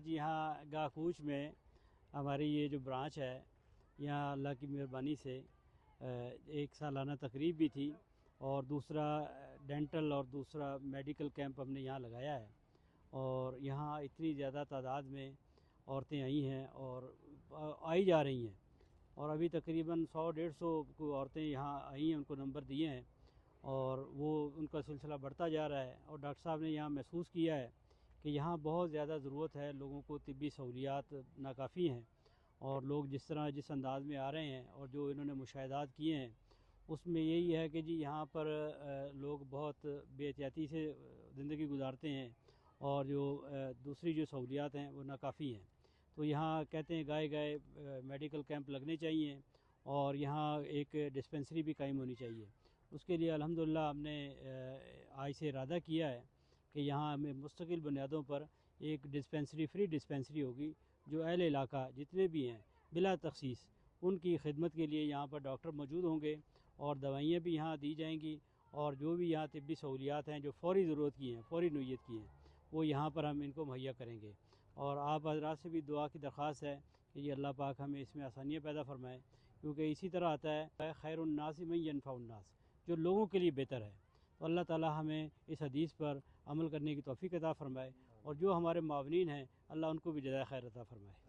آج یہاں گاہ کوچ میں ہماری یہ جو برانچ ہے یہاں اللہ کی مہربانی سے ایک سالانہ تقریب بھی تھی اور دوسرا ڈینٹل اور دوسرا میڈیکل کیمپ ہم نے یہاں لگایا ہے، اور یہاں اتنی زیادہ تعداد میں عورتیں آئی ہیں اور آئی جا رہی ہیں، اور ابھی تقریباً 100-150 کو عورتیں یہاں آئی ہیں، ان کو نمبر دیے ہیں اور وہ ان کا سلسلہ بڑھتا جا رہا ہے۔ اور ڈاکٹر صاحب نے یہاں محسوس کیا ہے کہ یہاں بہت زیادہ ضرورت ہے، لوگوں کو طبی سہولیات ناکافی ہیں، اور لوگ جس انداز میں آ رہے ہیں اور جو انہوں نے مشاہدات کیے ہیں اس میں یہی ہے کہ جی یہاں پر لوگ بہت بے احتیاطی سے زندگی گزارتے ہیں اور جو دوسری جو سہولیات ہیں وہ ناکافی ہیں۔ تو یہاں کہتے ہیں گائے میڈیکل کیمپ لگنے چاہیے اور یہاں ایک ڈسپنسری بھی قائم ہونی چاہیے۔ اس کے لیے الحمدللہ ہم نے آج سے ارادہ کیا ہے کہ یہاں ہمیں مستقل بنیادوں پر ایک فری ڈسپنسری ہوگی، جو اہل علاقہ جتنے بھی ہیں بلا تخصیص ان کی خدمت کے لیے یہاں پر ڈاکٹر موجود ہوں گے اور دوائیاں بھی یہاں دی جائیں گی، اور جو بھی یہاں طبی سہولیات ہیں جو فوری ضرورت کی ہیں، فوری نوعیت کی ہیں، وہ یہاں پر ہم ان کو مہیا کریں گے۔ اور آپ حضرات سے بھی دعا کی درخواست ہے کہ یہ اللہ پاک ہمیں اس میں آسانیاں پیدا فرمائے، کیونکہ اسی طرح آتا ہے خیر الناس من ینفع الناس، جو لوگوں کے لیے بہتر ہے۔ تو اللہ تعالی ہمیں اس حدیث پر عمل کرنے کی توفیق عطا فرمائے، اور جو ہمارے معاونین ہیں اللہ ان کو بھی جزائے خیر عطا فرمائے۔